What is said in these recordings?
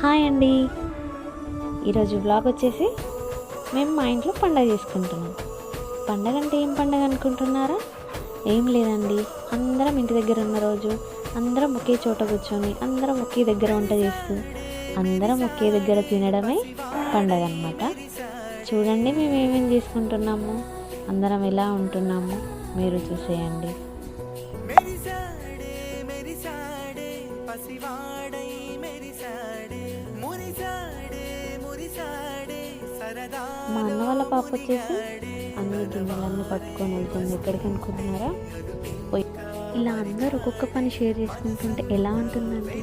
Hi అండి. ఈరోజు vlog వచ్చేసి మేము మా ఇంట్లో పండగ చేసుకుంటున్నాం. పండగ అంటే ఏం పండగ అనుకుంటున్నారా? ఏం లేదండి, అందరం ఇంటి దగ్గర ఉన్న రోజు అందరం ఒకే చోట కూర్చొని అందరం ఒకే దగ్గర వంట చేస్తూ అందరం ఒకే దగ్గర తినడమే పండగ అన్నమాట. చూడండి మేము ఏమేమి చేసుకుంటున్నాము, అందరం ఎలా ఉంటున్నాము మీరు చూసేయండి. మా అన్న వాళ్ళ పాప వచ్చేసి అన్ని గిన్నెలన్నీ పట్టుకొని వెళ్తుంది. ఎక్కడికి అనుకుంటున్నారా? పోయి ఇలా అందరూ ఒక్కొక్క పని షేర్ చేసుకుంటుంటే ఎలా ఉంటుందండి?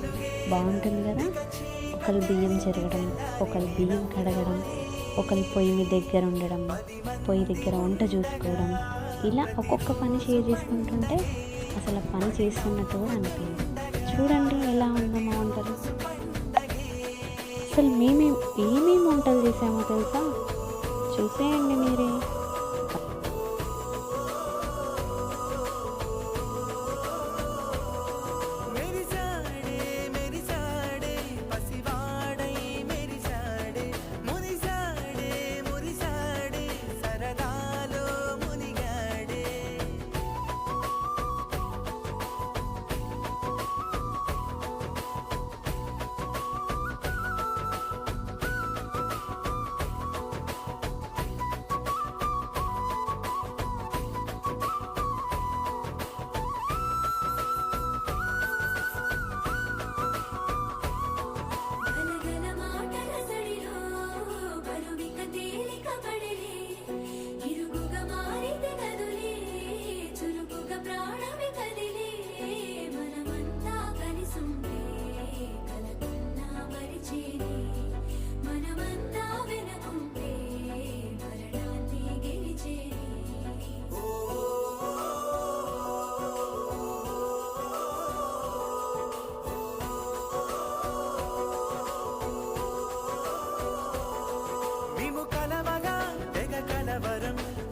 బాగుంటుంది కదా. ఒకరు బియ్యం చెరగడం, ఒకరు బియ్యం కడగడం, ఒకరు పొయ్యి మీద దగ్గర ఉండడం, పొయ్యి దగ్గర వంట చూసుకోవడం, ఇలా ఒక్కొక్క పని షేర్ చేసుకుంటుంటే అసలు పని చేస్తున్నట్టు కూడా అనిపించింది. చూడండి ఎలా ఉందో మా వంటలు. అసలు ఏమేమి వంటలు చేసామో తెలుసా? చూసేయండి మీరే.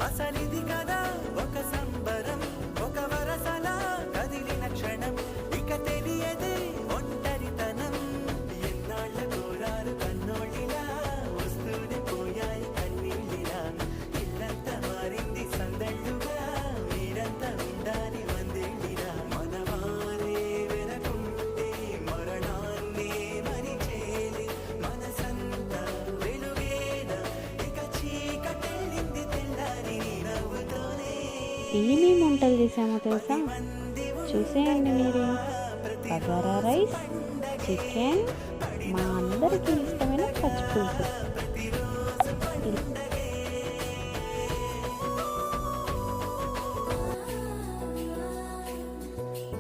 అసలిది కదా ఒక సంబరం, ఒక వరసలా కదిలిన క్షణం, ఇక తెలియదే ఒంటరితనం. ఎన్నాళ్ళ కోరారు కన్నోళ్ళిలా, వస్తూనే పోయాయి కన్నీళ్ళిలా. ఇల్లంతా మారింది సందళ్ళుగా, మీరంతా ఉండాలి వందేళ్ళిలా. మనవారే వెనకుంటే మరణాన్నే మరిచేలి, మనసంతా వెలుగేన ఇక చీకటెళ్ళింది తెల్లారి నవ్వుతోనే. ఏమేమి వంటలు చేసామో తెలుసా? చూసేయండి మీరు. బగారా రైస్, చికెన్, మా అందరికీ ఇష్టమైన పచ్చిపులుసు.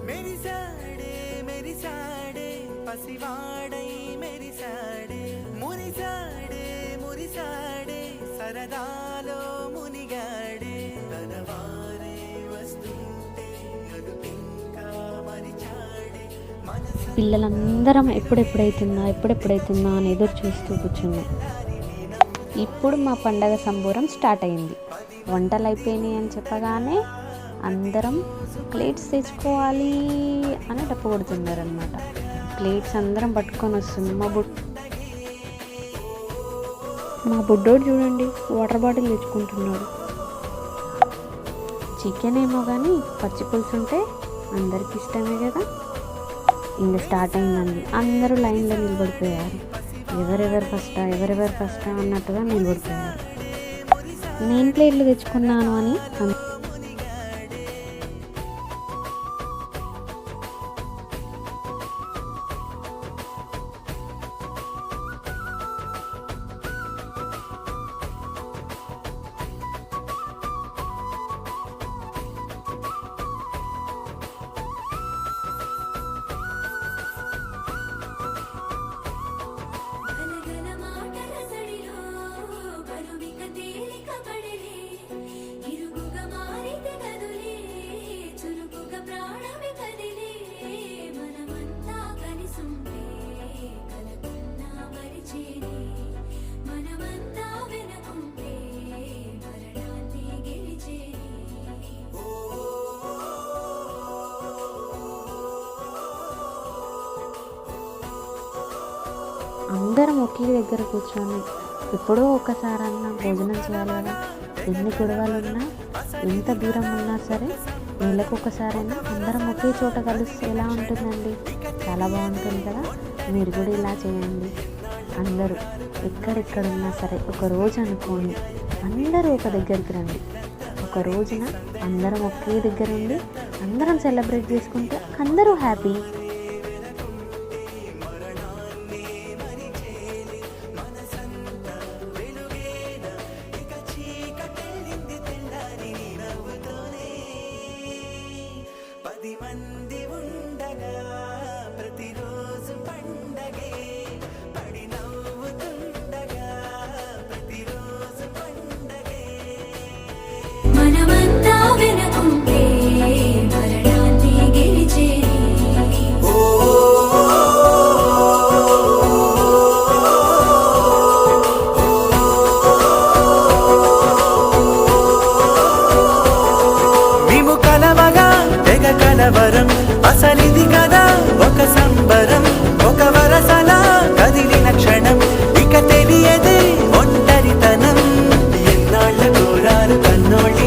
మెరిసాడే మెరిసాడే పసివాడై మెరిసాడే, మురిసాడే మురిసాడే సరదాలో మునిగాడే. తనవారే వస్తుంటే అదుపింకా మరిచాడే. పిల్లలందరం ఎప్పుడెప్పుడైతుందా అని ఎదురు చూస్తూ కూర్చున్నాం. ఇప్పుడు మా పండగ సంబూరం స్టార్ట్ అయింది. వంటలు అయిపోయినాయి అని చెప్పగానే అందరం ప్లేట్స్ తెచ్చుకోవాలి అని డప్పు కొడుతున్నారు అనమాట. ప్లేట్స్ అందరం పట్టుకొని వస్తుంది. మా బుడ్డోడు చూడండి వాటర్ బాటిల్ తెచ్చుకుంటున్నాడు. చికెన్ ఏమో కానీ పచ్చి పులుసు ఉంటే అందరికి ఇష్టమే కదా. ఇంకా స్టార్ట్ అయిందండి. అందరూ లైన్లో నిలబడిపోయారు. ఎవరెవరు ఫస్టా అన్నట్టుగా నిలబడిపోయారు. నేను ప్లేట్లు తెచ్చుకున్నాను అని మాటల సడిలో బరువిక తేలిక పడలే, ఇరుగుగా అందరం ఒకే దగ్గర కూర్చొని ఎప్పుడో ఒకసారన్నా భోజనం చేయాలి కదా. ఎన్ని గొడవలు ఉన్నా, ఎంత దూరం ఉన్నా సరే నెలకు ఒకసారైనా అందరం ఒకే చోట కలిస్తే ఎలా ఉంటుందండి? చాలా బాగుంటుంది కదా. మీరు కూడా ఇలా చేయండి. అందరూ ఎక్కడెక్కడ ఉన్నా సరే ఒక రోజు అనుకోండి, అందరూ ఒక దగ్గరికి రండి. ఒక రోజున అందరం ఒకే దగ్గర ఉండి అందరం సెలబ్రేట్ చేసుకుంటే అందరూ హ్యాపీ. మంది ఉండగా ప్రతిరోజు పండగే, పడి నవ్వుతుండగా ప్రతిరోజు పండగే. మనమంతా వెనుకుంటే మరణాన్ని గెలిచేది. మేము కలవగా తెగ కలవరం, అసలిది కదా ఒక సంబరం. ఒక వరసలా కదిలిన క్షణం, ఇక తెలియదే ఒంటరితనం. ఎన్నాళ్ళ కోరారు కన్నోళ్ళి